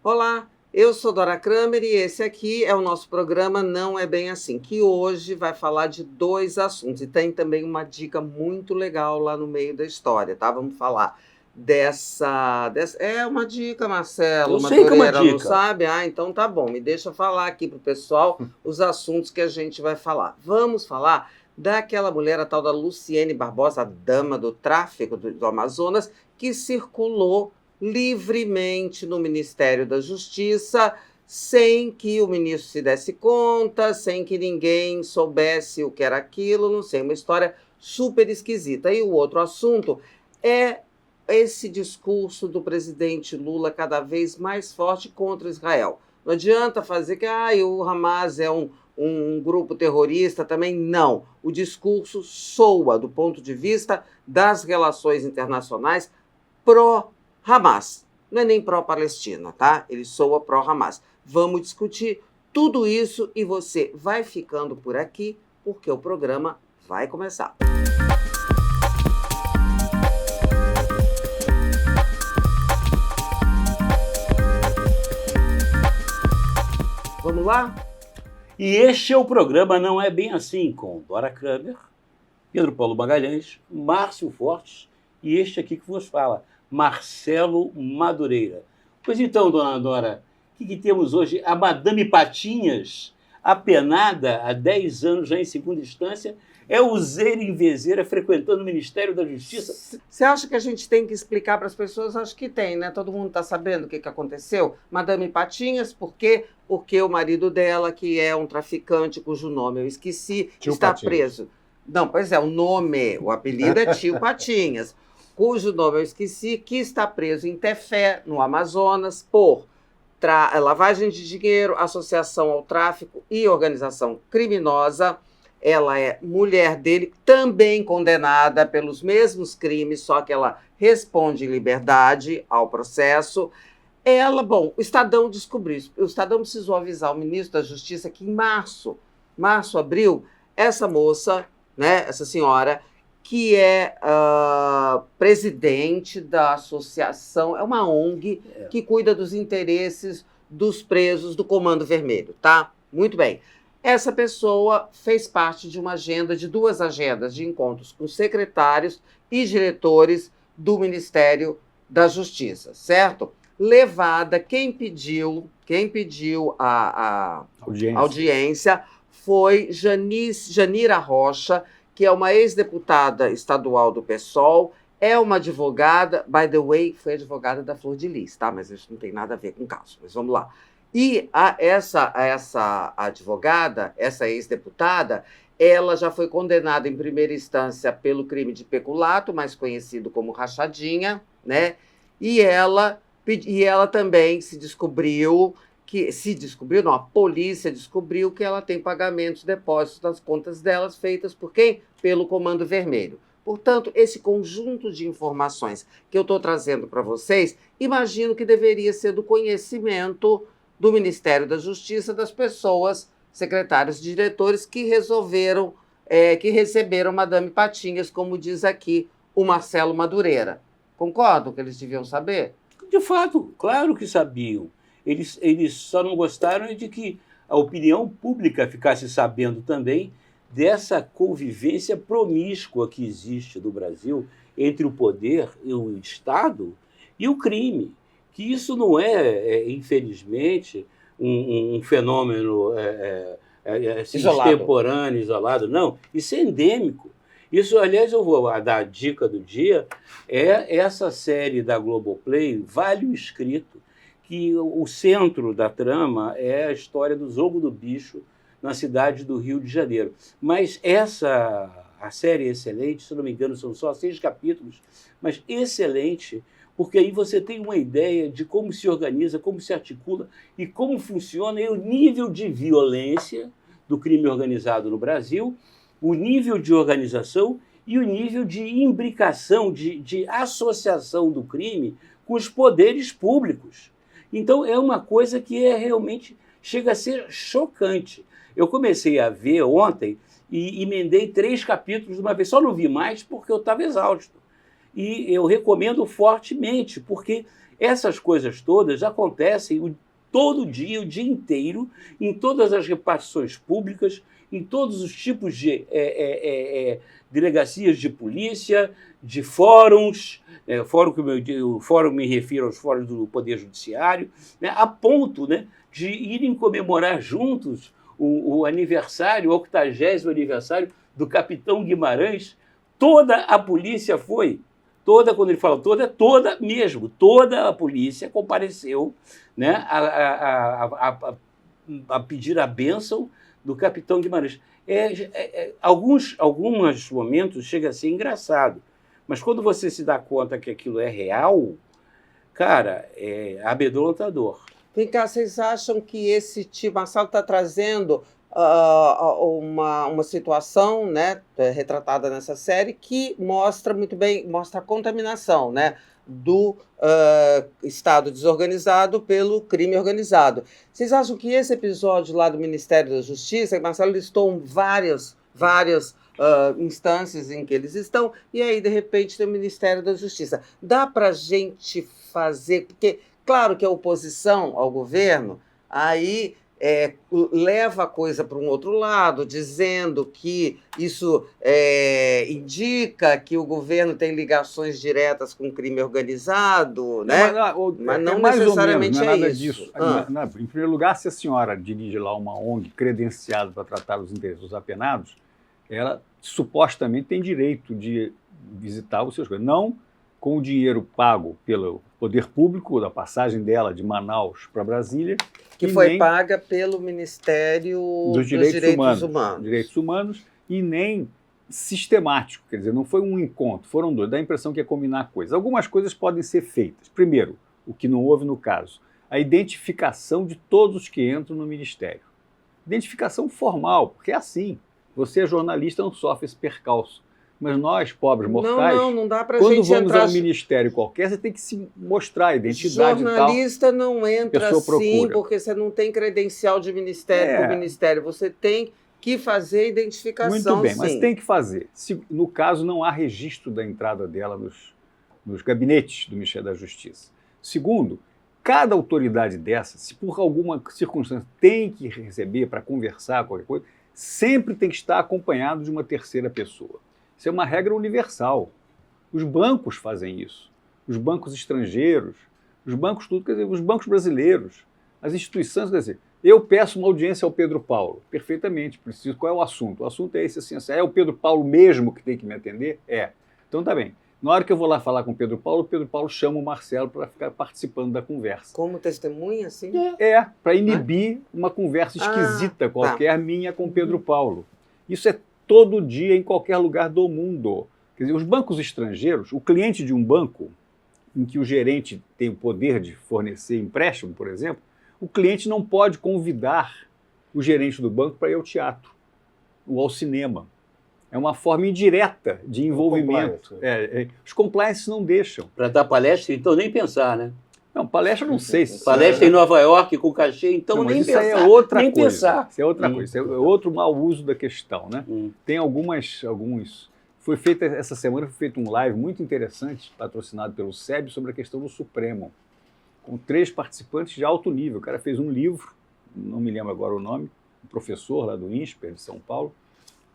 Olá, eu sou Dora Kramer e esse aqui é o nosso programa Não É Bem Assim, que hoje vai falar de dois assuntos e tem também uma dica muito legal lá no meio da história, tá? Vamos falar dessa. É uma dica, Marcelo Eu sei que é uma Madureira, não dica. sabe? Ah, então tá bom, me deixa falar aqui pro pessoal os assuntos que a gente vai falar. Vamos falar daquela mulher, a tal da Luciene Barbosa, a dama do tráfico do Amazonas, que circulou livremente no Ministério da Justiça, sem que o ministro se desse conta, sem que ninguém soubesse o que era aquilo, não sei, uma história super esquisita. E o outro assunto é esse discurso do presidente Lula cada vez mais forte contra Israel. Não adianta fazer que o Hamas é um grupo terrorista também, não. O discurso soa do ponto de vista das relações internacionais pró-Hamas. Não é nem pró-Palestina, tá? Ele soa pró-Hamas. Vamos discutir tudo isso e você vai ficando por aqui, porque o programa vai começar. Vamos lá? E este é o programa Não É Bem Assim, com Dora Kramer, Pedro Paulo Magalhães, Márcio Fortes e este aqui que vos fala, Marcelo Madureira. Pois então, dona Dora, o que temos hoje? A Madame Patinhas, apenada há 10 anos já em segunda instância, é useira em vezeira frequentando o Ministério da Justiça. Você acha que a gente tem que explicar para as pessoas? Acho que tem, né? Todo mundo está sabendo o que aconteceu. Madame Patinhas, por quê? Porque o marido dela, que é um traficante cujo nome eu esqueci, Tio está Patinhas. preso. Não, pois é, o apelido é Tio Patinhas, cujo nome eu esqueci, que está preso em Tefé, no Amazonas, por lavagem de dinheiro, associação ao tráfico e organização criminosa. Ela é mulher dele, também condenada pelos mesmos crimes, só que ela responde em liberdade ao processo. O Estadão descobriu isso. O Estadão precisou avisar o ministro da Justiça que em março, abril, essa moça, né, essa senhora, que é presidente da associação, é uma ONG que cuida dos interesses dos presos do Comando Vermelho, tá? Muito bem. Essa pessoa fez parte de uma agenda, de duas agendas de encontros com secretários e diretores do Ministério da Justiça, certo? Levada, quem pediu a audiência foi Janira Rocha, que é uma ex-deputada estadual do PSOL, é uma advogada, by the way, foi advogada da Flor de Lis, tá? Mas isso não tem nada a ver com o caso, mas vamos lá. E essa advogada, essa ex-deputada, ela já foi condenada em primeira instância pelo crime de peculato, mais conhecido como rachadinha, né? E ela também a polícia descobriu que ela tem pagamentos, depósitos das contas delas feitas por quem? Pelo Comando Vermelho. Portanto, esse conjunto de informações que eu estou trazendo para vocês, imagino que deveria ser do conhecimento do Ministério da Justiça, das pessoas, secretários e diretores que que receberam Madame Patinhas, como diz aqui o Marcelo Madureira. Concordam que eles deviam saber? De fato, claro que sabiam. Eles só não gostaram de que a opinião pública ficasse sabendo também dessa convivência promíscua que existe no Brasil entre o poder e o Estado e o crime. Que isso não infelizmente, um fenômeno extemporâneo, isolado, não. Isso é endêmico. Isso, aliás, eu vou dar a dica do dia, é essa série da Globoplay, Vale o Escrito, que o centro da trama é a história do jogo do bicho na cidade do Rio de Janeiro. Mas a série é excelente, se não me engano, são só 6 capítulos, mas excelente, porque aí você tem uma ideia de como se organiza, como se articula e como funciona e o nível de violência do crime organizado no Brasil, o nível de organização e o nível de imbricação, de associação do crime com os poderes públicos. Então, é uma coisa que realmente chega a ser chocante. Eu comecei a ver ontem e emendei 3 capítulos de uma vez. Só não vi mais porque eu estava exausto. E eu recomendo fortemente, porque Essas coisas todas acontecem todo dia, o dia inteiro, em todas as repartições públicas, em todos os tipos de delegacias de polícia, de fóruns, o fórum me refiro aos fóruns do Poder Judiciário, né, a ponto, né, de irem comemorar juntos o aniversário, o 80º aniversário do capitão Guimarães. Toda a polícia foi. Toda, quando ele fala toda, é toda mesmo. Toda a polícia compareceu, né, a pedir a bênção do capitão Guimarães. Alguns momentos chega a ser engraçado, mas quando você se dá conta que aquilo é real, cara, é amedrontador. Vem cá, vocês acham que esse tipo, Marcelo está trazendo uma situação, né, retratada nessa série que mostra muito bem, mostra a contaminação, né, do Estado desorganizado pelo crime organizado. Vocês acham que esse episódio lá do Ministério da Justiça, que Marcelo listou várias instâncias em que eles estão, e aí, de repente, tem o Ministério da Justiça. Dá para a gente fazer... Porque, claro que a oposição ao governo, aí... leva a coisa para um outro lado, dizendo que isso indica que o governo tem ligações diretas com o crime organizado, né? Mas não necessariamente não é nada isso. Disso. Em primeiro lugar, se a senhora dirige lá uma ONG credenciada para tratar os interesses dos apenados, ela supostamente tem direito de visitar os seus coisas. Não com o dinheiro pago pelo poder público, da passagem dela de Manaus para Brasília, que foi paga pelo Ministério dos Direitos Humanos, e nem sistemático, quer dizer, não foi um encontro, foram dois, dá a impressão que é combinar coisas. Algumas coisas podem ser feitas. Primeiro, o que não houve no caso, a identificação de todos os que entram no Ministério. Identificação formal, porque é assim, você é jornalista, não sofre esse percalço. Mas nós, pobres mortais, não dá pra quando gente vamos entrar... ao ministério qualquer, você tem que se mostrar a identidade e tal. Jornalista não entra assim, procura. porque você não tem credencial de ministério para o ministério. Você tem que fazer a identificação, muito bem, sim. Mas tem que fazer. No caso, não há registro da entrada dela nos gabinetes do Ministério da Justiça. Segundo, cada autoridade dessa, se por alguma circunstância tem que receber para conversar, qualquer coisa, sempre tem que estar acompanhado de uma terceira pessoa. Isso é uma regra universal. Os bancos fazem isso. Os bancos estrangeiros, os bancos tudo, quer dizer, os bancos brasileiros, as instituições, quer dizer, eu peço uma audiência ao Pedro Paulo, perfeitamente, preciso. Qual é o assunto? O assunto é esse, assim, é o Pedro Paulo mesmo que tem que me atender? É. Então tá bem. Na hora que eu vou lá falar com o Pedro Paulo chama o Marcelo para ficar participando da conversa. Como testemunha, assim? Para inibir uma conversa esquisita qualquer minha com o Pedro Paulo. Isso é todo dia, em qualquer lugar do mundo. Quer dizer, os bancos estrangeiros, o cliente de um banco, em que o gerente tem o poder de fornecer empréstimo, por exemplo, o cliente não pode convidar o gerente do banco para ir ao teatro ou ao cinema. É uma forma indireta de envolvimento. Os compliance não deixam. Para dar palestra, então, nem pensar, né? Não, palestra não sei se... Palestra em Nova York com cachê, então nem isso pensar. Aí é outra nem coisa. Pensar. Isso é outra coisa. Isso é outro mau uso da questão, né? Tem alguns... Foi feita essa semana, foi feito um live muito interessante, patrocinado pelo SEB, sobre a questão do Supremo, com 3 participantes de alto nível. O cara fez um livro, não me lembro agora o nome, um professor lá do INSPER, de São Paulo,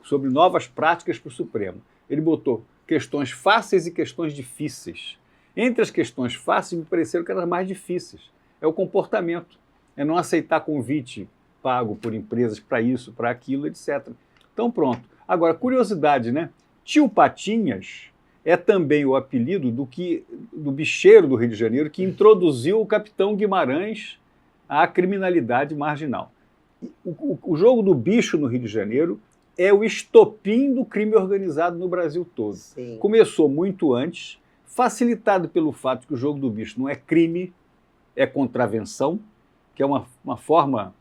sobre novas práticas para o Supremo. Ele botou questões fáceis e questões difíceis. Entre as questões fáceis, me pareceram que eram as mais difíceis. É o comportamento, é não aceitar convite pago por empresas para isso, para aquilo, etc. Então, pronto. Agora, curiosidade, né? Tio Patinhas é também o apelido do bicheiro do Rio de Janeiro que introduziu o capitão Guimarães à criminalidade marginal. O jogo do bicho no Rio de Janeiro é o estopim do crime organizado no Brasil todo. Sim. Começou muito antes, facilitado pelo fato que o jogo do bicho não é crime, é contravenção, que é uma forma...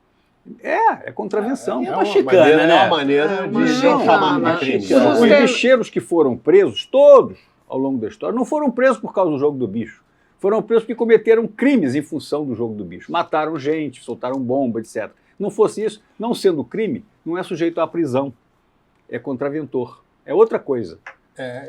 É contravenção. É uma chicana, né? É uma maneira de chamar de crime. Os bicheiros que foram presos, todos, ao longo da história, não foram presos por causa do jogo do bicho. Foram presos porque cometeram crimes em função do jogo do bicho. Mataram gente, soltaram bomba, etc. Não fosse isso, não sendo crime, não é sujeito à prisão. É contraventor. É outra coisa.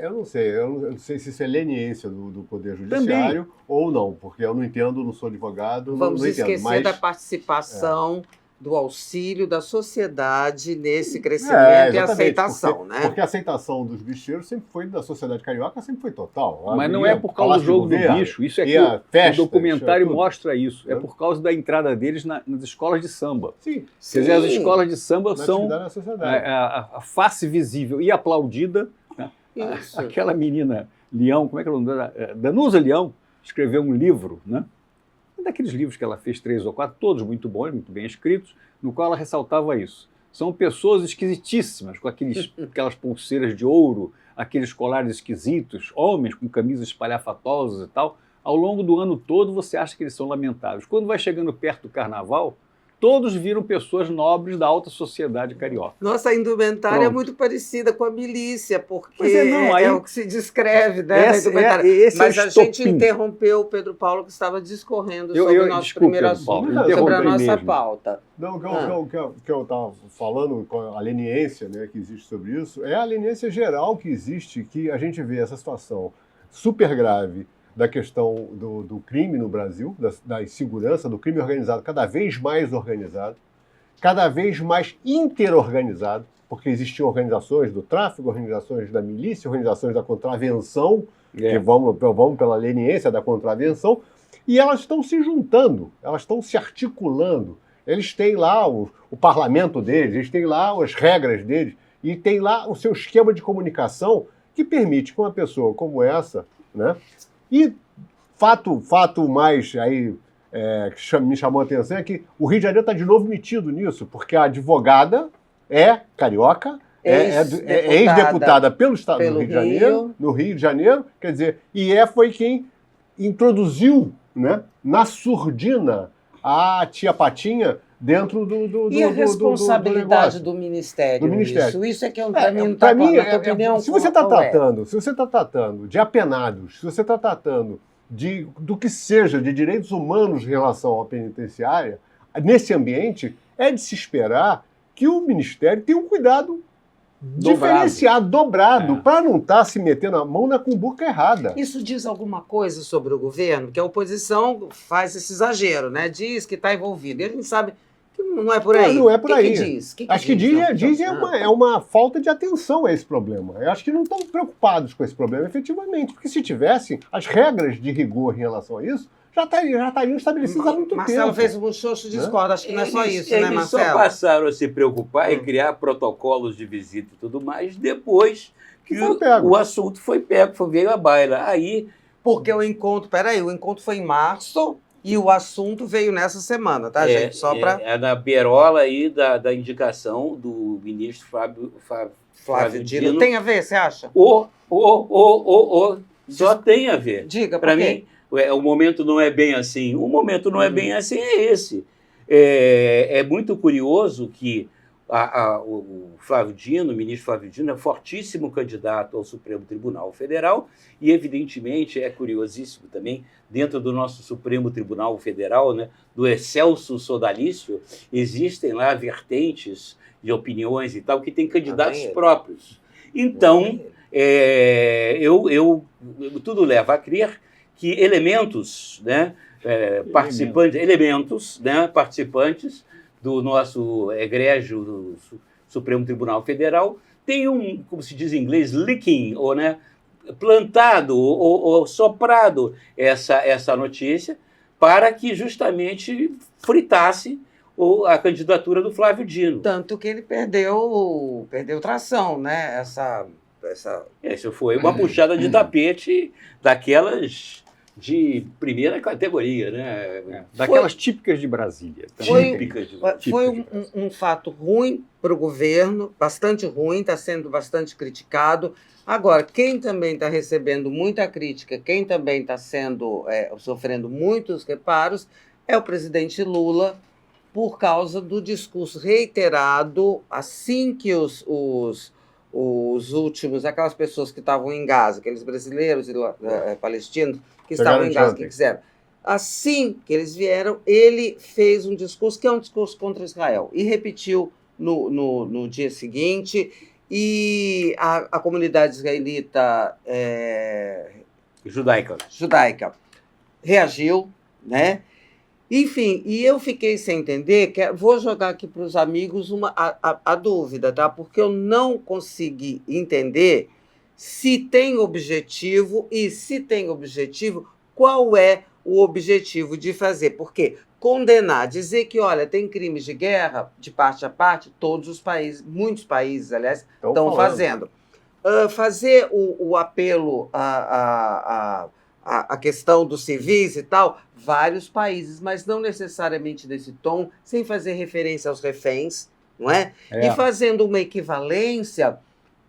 Eu não sei se isso é leniência do Poder Judiciário ou não, porque eu não entendo, não sou advogado, Vamos não entendo. esquecer da participação do auxílio da sociedade nesse crescimento e aceitação, né? Porque a aceitação dos bicheiros sempre foi, da sociedade carioca, sempre foi total. Mas não é por causa do jogo do bicho, isso é que o documentário mostra isso. É por causa da entrada deles nas escolas de samba. Sim. Quer dizer, as escolas de samba são a face visível e aplaudida. Isso. Aquela menina Leão, como é que é o nome dela? Danusa Leão, escreveu um livro, né? Um daqueles livros que ela fez 3 ou 4, todos muito bons, muito bem escritos, no qual ela ressaltava isso. São pessoas esquisitíssimas, com aquelas pulseiras de ouro, aqueles colares esquisitos, homens com camisas espalhafatosas e tal. Ao longo do ano todo você acha que eles são lamentáveis. Quando vai chegando perto do carnaval, todos viram pessoas nobres da alta sociedade carioca. Nossa, a indumentária é muito parecida com a milícia, porque é o que se descreve, né, na indumentária. Mas a gente interrompeu o Pedro Paulo, que estava discorrendo sobre o nosso primeiro assunto, sobre a nossa pauta. Não, o que eu estava falando, com a leniência, né, que existe sobre isso, é a leniência geral que existe, que a gente vê essa situação super grave da questão do crime no Brasil, da insegurança, do crime organizado, cada vez mais organizado, cada vez mais interorganizado, porque existiam organizações do tráfico, organizações da milícia, organizações da contravenção, que vão pela leniência da contravenção, e elas estão se juntando, elas estão se articulando. Eles têm lá o parlamento deles, eles têm lá as regras deles, e tem lá o seu esquema de comunicação que permite que uma pessoa como essa, né? E fato mais aí, que me chamou a atenção é que o Rio de Janeiro está de novo metido nisso, porque a advogada é carioca, é ex-deputada pelo Estado do Rio de Janeiro, no Rio de Janeiro, quer dizer, foi quem introduziu, né, na surdina a tia Patinha dentro do E a responsabilidade do Ministério nisso? Isso é que para mim não está claro. Na tua opinião, se você está tratando de apenados, se você está tratando do que seja de direitos humanos em relação à penitenciária, nesse ambiente, é de se esperar que o Ministério tenha um cuidado diferenciado, dobrado, para não estar se metendo a mão na cumbuca errada. Isso diz alguma coisa sobre o governo? Que a oposição faz esse exagero, né? Diz que está envolvido. E a gente sabe que não é por aí. Não é por aí. O que diz? Acho que diz é uma falta de atenção a esse problema. Eu acho que não estão preocupados com esse problema, efetivamente. Porque se tivessem, as regras de rigor em relação a isso já estariam estabelecidas há muito tempo. Marcelo fez um Muxoxo discorda, acho que não é só isso, né, Marcelo? Eles só passaram a se preocupar em criar protocolos de visita e tudo mais depois que o assunto veio à baila. Aí... Porque o encontro foi em março e o assunto veio nessa semana, tá, gente? Só para... É na beirola aí da indicação do ministro Flávio Dino. Tem a ver, você acha? Só tem a ver. Diga, para mim. O momento não é bem assim. O momento não é bem assim, é esse. É muito curioso que o Flávio Dino, o ministro Flávio Dino, é fortíssimo candidato ao Supremo Tribunal Federal e, evidentemente, é curiosíssimo também, dentro do nosso Supremo Tribunal Federal, né, do excelso sodalício, existem lá vertentes de opiniões e tal que têm candidatos próprios. Então, tudo leva a crer que elementos, né, participantes do nosso egrégio do Supremo Tribunal Federal têm como se diz em inglês, leaking, ou, né, plantado ou soprado essa notícia para que justamente fritasse a candidatura do Flávio Dino. Tanto que ele perdeu tração, né? Essa foi uma puxada de tapete daquelas de primeira categoria, né? Daquelas típicas de Brasília. Foi um fato ruim para o governo, bastante ruim, está sendo bastante criticado. Agora, quem também está recebendo muita crítica, quem também está sofrendo muitos reparos, é o presidente Lula, por causa do discurso reiterado, assim que os últimos, aquelas pessoas que estavam em Gaza, aqueles brasileiros e palestinos que estavam em Gaza, que quiseram. Assim que eles vieram, ele fez um discurso que é um discurso contra Israel e repetiu no dia seguinte e a comunidade israelita judaica reagiu, né? Enfim, e eu fiquei sem entender, vou jogar aqui para os amigos a dúvida, tá? Porque eu não consegui entender se tem objetivo e, se tem objetivo, qual é o objetivo de fazer. Porque condenar, dizer que, olha, tem crimes de guerra, de parte a parte, todos os países, muitos países, aliás, estão fazendo. Fazer o apelo a questão dos civis e tal, vários países, mas não necessariamente desse tom, sem fazer referência aos reféns, não é? E fazendo uma equivalência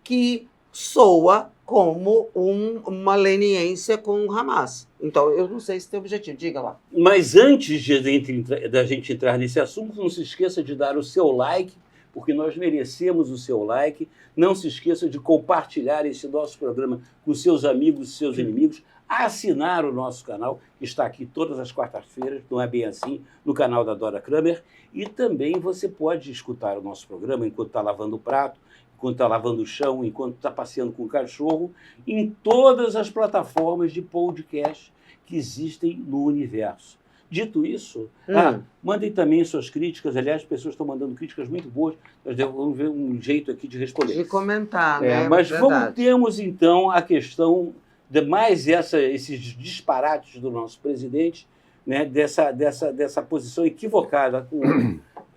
que soa como uma leniência com o Hamas. Então, eu não sei se tem objetivo, diga lá. Mas antes da gente entrar nesse assunto, não se esqueça de dar o seu like, porque nós merecemos o seu like. Não se esqueça de compartilhar esse nosso programa com seus amigos e seus inimigos, assinar o nosso canal, que está aqui todas as quartas-feiras, não é bem assim, no canal da Dora Kramer. E também você pode escutar o nosso programa enquanto está lavando o prato, enquanto está lavando o chão, enquanto está passeando com o cachorro, em todas as plataformas de podcast que existem no universo. Dito isso, mandem também suas críticas. Aliás, as pessoas estão mandando críticas muito boas. Nós vamos ver um jeito aqui de responder. De comentar, né? Mas voltemos, então, à questão de mais esses disparates do nosso presidente, né? dessa posição equivocada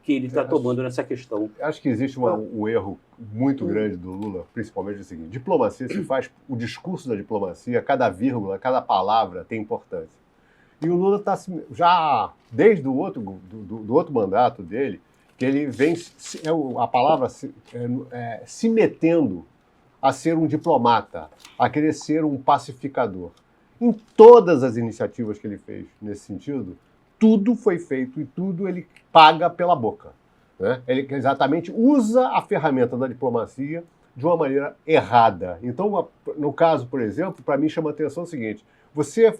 que ele está tomando nessa questão. Acho que existe um erro muito grande do Lula, principalmente o seguinte: diplomacia se faz, o discurso da diplomacia, cada vírgula, cada palavra tem importância. E o Lula está já, desde o outro mandato dele, que ele vem, a palavra, se metendo a ser um diplomata, a querer ser um pacificador. Em todas as iniciativas que ele fez nesse sentido, tudo foi feito e tudo ele paga pela boca, né? Ele exatamente usa a ferramenta da diplomacia de uma maneira errada. Então, no caso, por exemplo, para mim chama a atenção o seguinte: você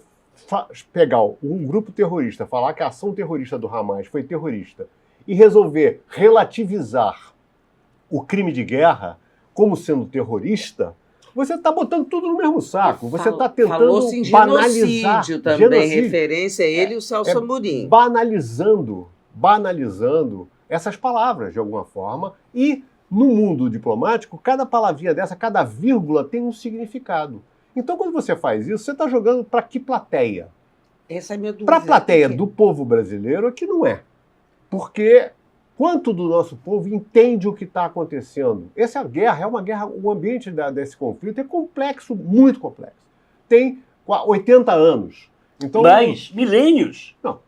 pegar um grupo terrorista, falar que a ação terrorista do Hamas foi terrorista e resolver relativizar o crime de guerra como sendo terrorista, você está botando tudo no mesmo saco. Você está tentando banalizar. Genocídio também, referência a ele e o Celso Amorim. Banalizando essas palavras, de alguma forma. E, no mundo diplomático, cada palavrinha dessa, cada vírgula tem um significado. Então, quando você faz isso, você está jogando para que plateia? Essa é a minha dúvida. Para a plateia do povo brasileiro é que não é. Porque quanto do nosso povo entende o que está acontecendo? Essa guerra é uma guerra, o ambiente desse conflito é complexo, muito complexo. Tem 80 anos. Então, mais milênios. Não,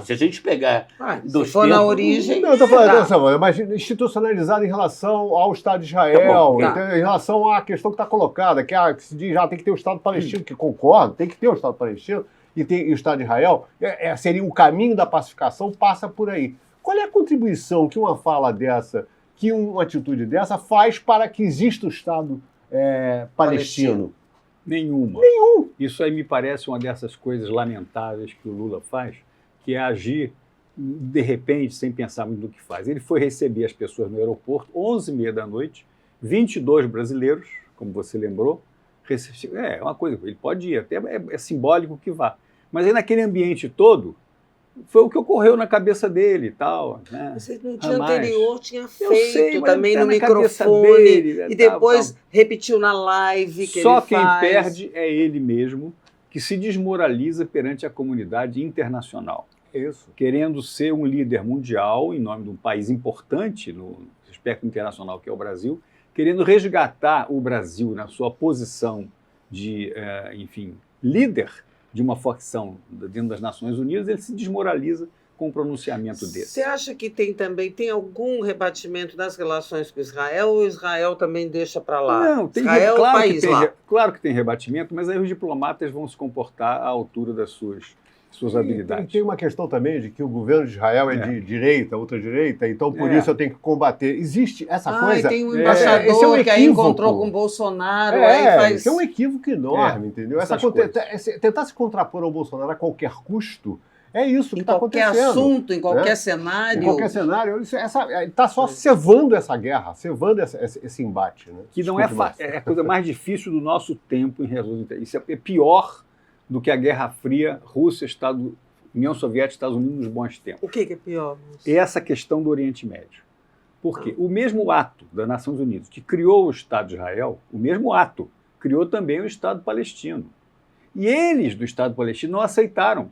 se a gente pegar se for na origem... Não, eu estou falando, mas institucionalizado em relação ao Estado de Israel, em relação à questão que está colocada, que se diz já tem que ter o Estado palestino, que concordo, tem que ter o Estado palestino e o Estado de Israel, seria o caminho da pacificação, passa por aí. Qual é a contribuição que uma fala dessa, que uma atitude dessa faz para que exista o Estado palestino? Nenhuma. Isso aí me parece uma dessas coisas lamentáveis que o Lula faz, que é agir de repente, sem pensar muito no que faz. Ele foi receber as pessoas no aeroporto, 11h30 da noite, 22 brasileiros, como você lembrou. É uma coisa, ele pode ir, até é simbólico que vá. Mas aí naquele ambiente todo, foi o que ocorreu na cabeça dele e tal. Né? Você no dia anterior tinha feito também no microfone dele, e depois repetiu na live que Só ele quem faz. perde é ele mesmo, que se desmoraliza perante a comunidade internacional. Isso. Querendo ser um líder mundial em nome de um país importante no aspecto internacional que é o Brasil, querendo resgatar o Brasil na sua posição de, líder de uma facção dentro das Nações Unidas, ele se desmoraliza com um pronunciamento desse. Você acha que tem algum rebatimento nas relações com Israel ou Israel também deixa para lá? Não, Israel é o país lá. Claro que tem rebatimento, mas aí os diplomatas vão se comportar à altura das suas habilidades. Tem uma questão também de que o governo de Israel é de direita, ultradireita, então por isso eu tenho que combater. Existe essa coisa... Tem um embaixador que aí encontrou com o Bolsonaro, aí faz... Isso é um equívoco enorme, entendeu? Tentar se contrapor ao Bolsonaro a qualquer custo É isso que está acontecendo. Em qualquer assunto, em qualquer cenário. Em qualquer cenário, está só cevando essa guerra, cevando esse embate. Né? Que não é a coisa mais difícil do nosso tempo em resolver. Isso é pior do que a Guerra Fria, Rússia, União Soviética, Estados Unidos nos bons tempos. O que é pior? É essa questão do Oriente Médio. Porque o mesmo ato das Nações Unidas que criou o Estado de Israel, o mesmo ato criou também o Estado palestino. E eles, do Estado palestino, não aceitaram,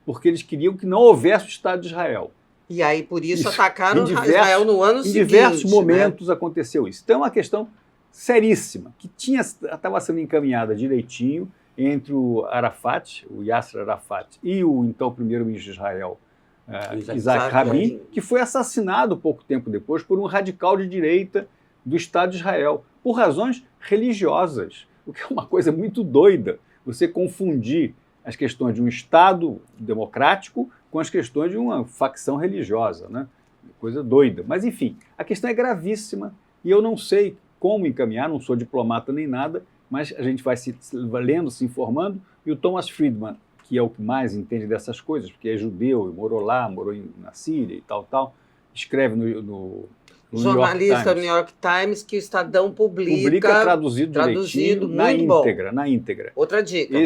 porque eles queriam que não houvesse o Estado de Israel. E aí, por isso, atacaram Israel no ano seguinte. Em diversos momentos aconteceu isso. Então, é uma questão seríssima, que estava sendo encaminhada direitinho entre o Arafat, o Yasser Arafat, e o então primeiro-ministro de Israel, Isaac Rabin, que foi assassinado pouco tempo depois por um radical de direita do Estado de Israel, por razões religiosas, o que é uma coisa muito doida, você confundir as questões de um Estado democrático com as questões de uma facção religiosa, né? Coisa doida. Mas, enfim, a questão é gravíssima e eu não sei como encaminhar, não sou diplomata nem nada, mas a gente vai se lendo, se informando, e o Thomas Friedman, que é o que mais entende dessas coisas, porque é judeu, morou lá, na Síria e tal, escreve no jornalista do New York Times, que o Estadão publica traduzido direitinho, na íntegra. Outra dica.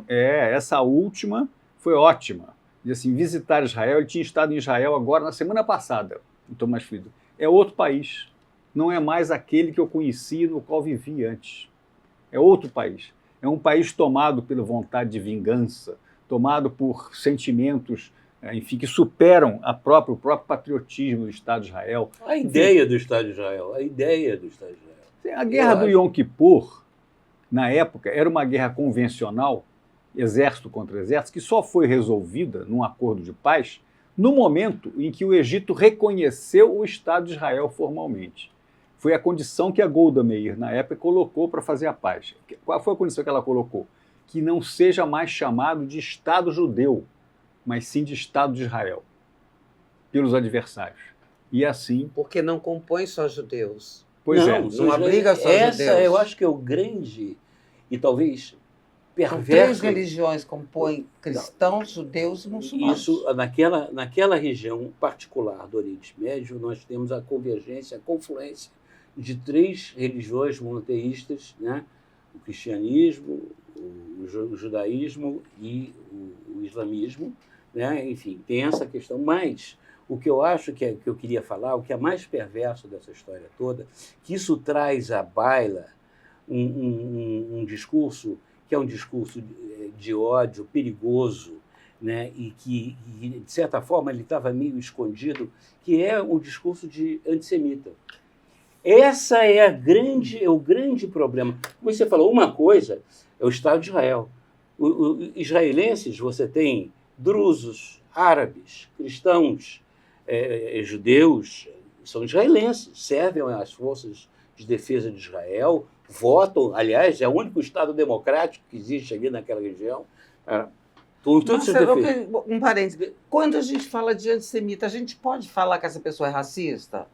Essa última foi ótima. Diz assim, visitar Israel, ele tinha estado em Israel agora, na semana passada, o Thomas Friedman. É outro país. Não é mais aquele que eu conheci, no qual vivi antes. É outro país. É um país tomado pela vontade de vingança, tomado por sentimentos, enfim, que superam o próprio patriotismo do Estado de Israel. A ideia do Estado de Israel. A guerra do Yom Kippur, na época, era uma guerra convencional, exército contra exército, que só foi resolvida num acordo de paz no momento em que o Egito reconheceu o Estado de Israel formalmente. Foi a condição que a Golda Meir, na época, colocou para fazer a paz. Qual foi a condição que ela colocou? Que não seja mais chamado de Estado judeu, mas sim de Estado de Israel, pelos adversários. E assim... Porque não compõe só judeus. Não abriga só judeus. Eu acho que é o grande e talvez perverso... Três religiões compõem cristãos, judeus e muçulmanos. Isso, naquela região particular do Oriente Médio, nós temos a convergência, a confluência de três religiões monoteístas, né? O cristianismo, o judaísmo e o islamismo, né? Enfim, tem essa questão. Mas o que eu acho que eu queria falar, o que é mais perverso dessa história toda, que isso traz à baila um discurso que é um discurso de ódio perigoso, né? E que, de certa forma, ele estava meio escondido, que é um discurso de antissemita. Essa é o grande problema. Como você falou, uma coisa é o Estado de Israel. Os israelenses, você tem drusos, árabes, cristãos, judeus, são israelenses, servem às forças de defesa de Israel, votam, aliás, é o único Estado democrático que existe ali naquela região. Um parênteses. Quando a gente fala de antissemita, a gente pode falar que essa pessoa é racista?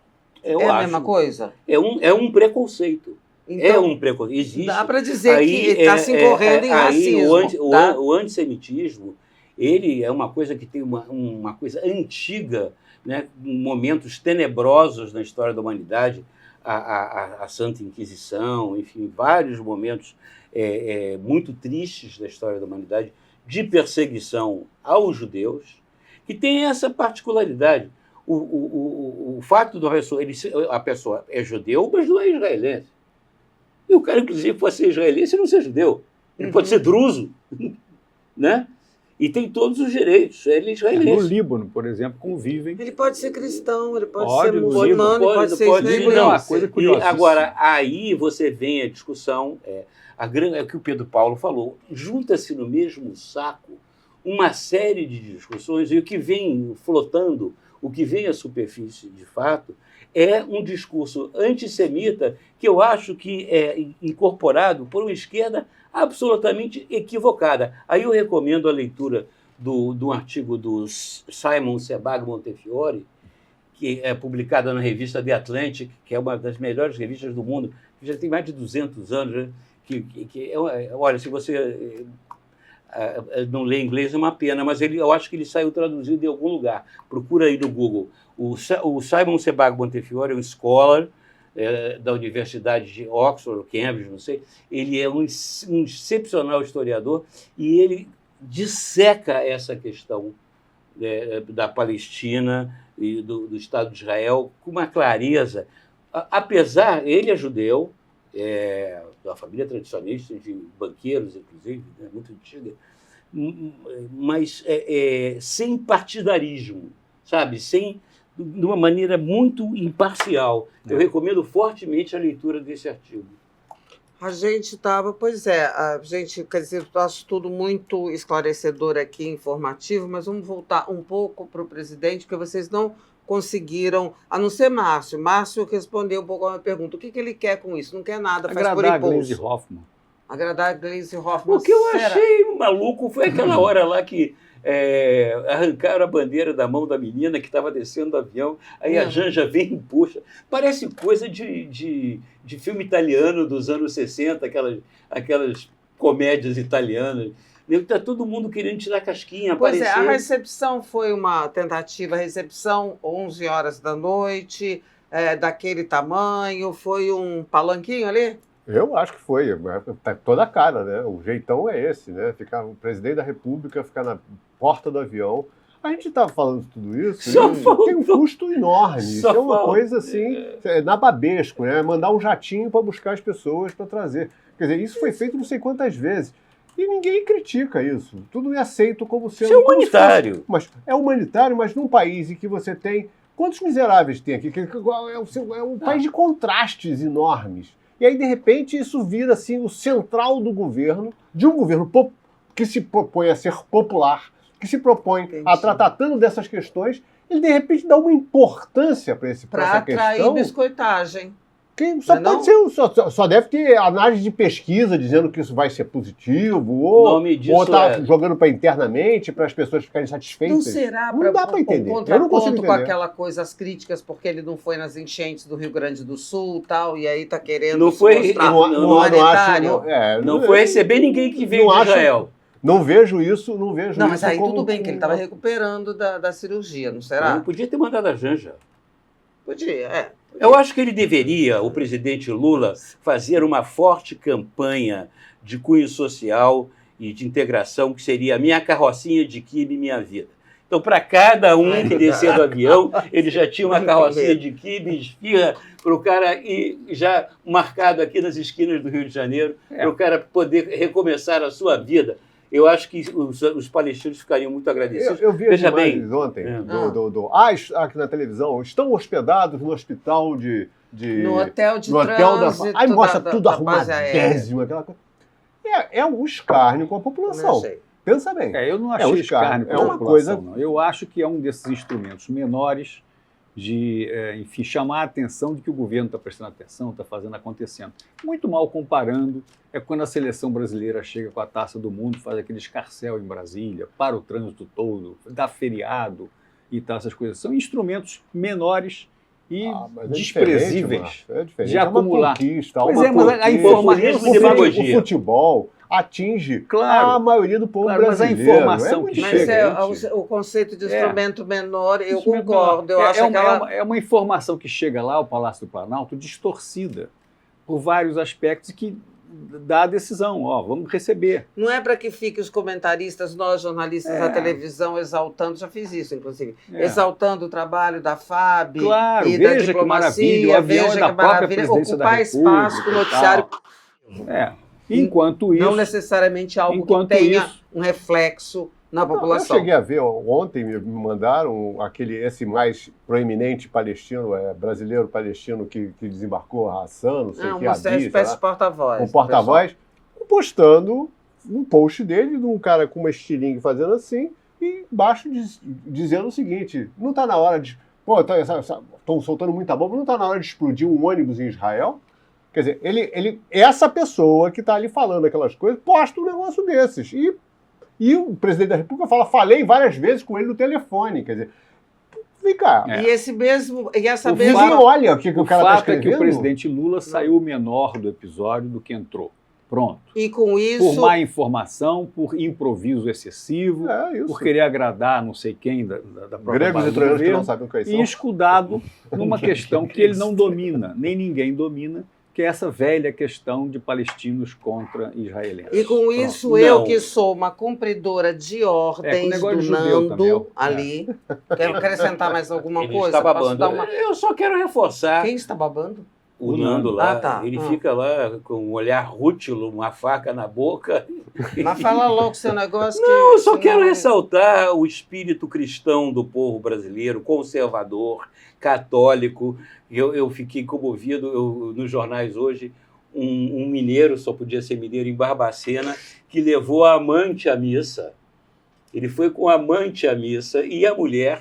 A mesma coisa? É um preconceito. Então, um preconceito. Existe. Dá para dizer que está se incorrendo em racismo. O antissemitismo, ele é uma coisa que tem uma coisa antiga, né? Momentos tenebrosos na história da humanidade, a Santa Inquisição, enfim, vários momentos muito tristes da história da humanidade de perseguição aos judeus, que tem essa particularidade. O fato a pessoa é judeu, mas não é israelense. E o cara, inclusive, pode ser israelense e não ser judeu. Ele pode ser druso, né? E tem todos os direitos. Ele é israelense. No Líbano, por exemplo, convivem. Ele pode ser cristão, ele pode ser muçulmano, pode ser israelense. Uma coisa curiosa. Agora, aí você vem a discussão, é o que o Pedro Paulo falou, junta-se no mesmo saco uma série de discussões, e o que vem flotando, o que vem à superfície, de fato, é um discurso antissemita que eu acho que é incorporado por uma esquerda absolutamente equivocada. Aí eu recomendo a leitura do artigo do Simon Sebag Montefiore, que é publicada na revista The Atlantic, que é uma das melhores revistas do mundo, que já tem mais de 200 anos, né? Olha, se você não ler inglês é uma pena, mas eu acho que ele saiu traduzido em algum lugar. Procura aí no Google. O Simon Sebag Montefiore é um scholar da Universidade de Oxford, ou Cambridge, não sei. Ele é um excepcional historiador e ele disseca essa questão da Palestina e do Estado de Israel com uma clareza. Apesar, ele é judeu, da família tradicionalista, de banqueiros, inclusive, né, muito antiga, mas sem partidarismo, sabe? De uma maneira muito imparcial. Eu recomendo fortemente a leitura desse artigo. A gente estava, quer dizer, eu acho tudo muito esclarecedor aqui, informativo, mas vamos voltar um pouco para o presidente, porque vocês não conseguiram, a não ser Márcio. Márcio respondeu um pouco a minha pergunta. O que ele quer com isso? Não quer nada, faz por impulso. Agradar a Gleisi Hoffmann. Agradar a Gleisi Hoffmann. O que eu achei maluco foi aquela hora lá que arrancaram a bandeira da mão da menina que estava descendo do avião, aí a Janja vem e puxa. Parece coisa de filme italiano dos anos 60, aquelas comédias italianas. Está todo mundo querendo tirar casquinha, aparecer. Pois a recepção foi uma tentativa, 11 horas da noite, daquele tamanho, foi um palanquinho ali? Eu acho que foi, tá toda a cara, né? O jeitão é esse, né? O presidente da República ficar na porta do avião. A gente estava falando de tudo isso, tem um custo enorme. Isso é uma coisa assim, nababesco, né? Mandar um jatinho para buscar as pessoas para trazer. Quer dizer, isso foi feito não sei quantas vezes. E ninguém critica isso. Tudo é aceito como sendo... Isso é humanitário. Mas é humanitário, mas num país em que você tem... Quantos miseráveis tem aqui? É um país de contrastes enormes. E aí, de repente, isso vira assim, o central do governo, de um governo que se propõe a ser popular, que se propõe a estar tratando dessas questões, ele, de repente, dá uma importância para essa questão. Para atrair biscoitagem. Que só deve ter análise de pesquisa dizendo que isso vai ser positivo, ou está jogando para internamente, para as pessoas ficarem satisfeitas. Não será não dá para entender. Eu não consigo entender. Com aquela coisa, as críticas, porque ele não foi nas enchentes do Rio Grande do Sul tal, e aí está querendo não foi humanitário. Não foi receber ninguém que veio de Israel. Não vejo isso, Não, mas aí tudo bem, que ele estava recuperando da cirurgia, não será? Não podia ter mandado a Janja. Podia. Eu acho que ele deveria, o presidente Lula, fazer uma forte campanha de cunho social e de integração, que seria a minha carrocinha de quibe, minha vida. Então, para cada um que descer do avião, ele já tinha uma carrocinha de quibe, esfirra, para o cara ir já marcado aqui nas esquinas do Rio de Janeiro, para o cara poder recomeçar a sua vida. Eu acho que os palestinos ficariam muito agradecidos. Eu vi as imagens ontem aqui na televisão, estão hospedados no hospital no hotel de trânsito. Aí mostra tudo arrumadésimo, aquela coisa. É um escárnio com a população. Pensa bem. Eu não achei escárnio com a população, não. Eu acho que é um desses instrumentos menores de, chamar a atenção de que o governo está prestando atenção, está fazendo acontecendo. Muito mal comparando é quando a seleção brasileira chega com a Taça do Mundo, faz aquele escarcéu em Brasília, para o trânsito todo, dá feriado e tal, essas coisas. São instrumentos menores e desprezíveis de acumular. Mas a informação, o futebol atinge a maioria do povo brasileiro. Mas a informação que chega... o conceito de instrumento menor, eu concordo. Eu acho que é uma informação que chega lá ao Palácio do Planalto distorcida por vários aspectos que dá a decisão, vamos receber. Não é para que fiquem os comentaristas, nós jornalistas da televisão, exaltando, já fiz isso, inclusive, exaltando o trabalho da FAB e da diplomacia, que maravilha, o avião é da própria presidência da República, ocupar espaço com o noticiário. Enquanto isso... Não necessariamente algo que tenha um reflexo na população. Eu cheguei a ver, ontem me mandaram esse mais proeminente palestino, brasileiro palestino que desembarcou, Hassan, não sei o que, uma espécie de porta-voz. Um porta-voz, postando um post dele, de um cara com uma estilingue fazendo assim, e embaixo dizendo o seguinte, não está na hora de... estão soltando muita bomba, não está na hora de explodir um ônibus em Israel? Quer dizer, essa pessoa que está ali falando aquelas coisas, posta um negócio desses. E o presidente da República falei várias vezes com ele no telefone. Quer dizer, vem cá. E essa mesma... olha o que o cara está escrevendo. É que o presidente Lula saiu menor do episódio do que entrou. Pronto. E com isso... Por má informação, por improviso excessivo, Isso. por querer agradar não sei quem da própria Gregos base e do troianos que governo, não sabem o que são. e escudado numa questão que ele não domina, nem ninguém domina, que é essa velha questão de palestinos contra israelenses. E com isso, Pronto. eu Não. que sou uma cumpridora de ordens negócio do de judeu Nando também, ali, quero acrescentar mais alguma Ele coisa? está Posso babando. dar uma... Eu só quero reforçar. Quem está babando? O Nando lá, Ah, tá. ele fica lá com um olhar rútilo, uma faca na boca. Mas fala logo seu negócio. Não, eu só quero senão- ressaltar o espírito cristão do povo brasileiro, conservador, católico. Eu fiquei comovido nos jornais hoje, um mineiro, só podia ser mineiro, em Barbacena, que levou a amante à missa. Ele foi com a amante à missa e a mulher,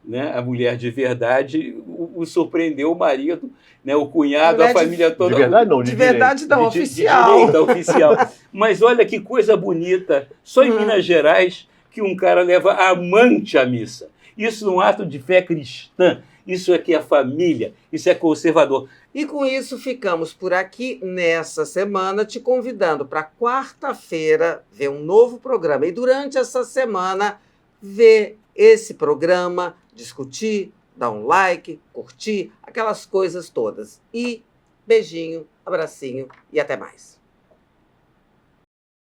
né, a mulher de verdade, o surpreendeu o marido, né, o cunhado, Mulher a família toda. De verdade, não, De verdade, não, De oficial. direita, oficial. Mas olha que coisa bonita. Só em Minas Gerais que um cara leva a amante à missa. Isso é um ato de fé cristã. Isso é que é família. Isso é conservador. E com isso ficamos por aqui nessa semana, te convidando para quarta-feira ver um novo programa. E durante essa semana, ver esse programa, discutir, dar um like, curtir, aquelas coisas todas. E beijinho, abracinho e até mais.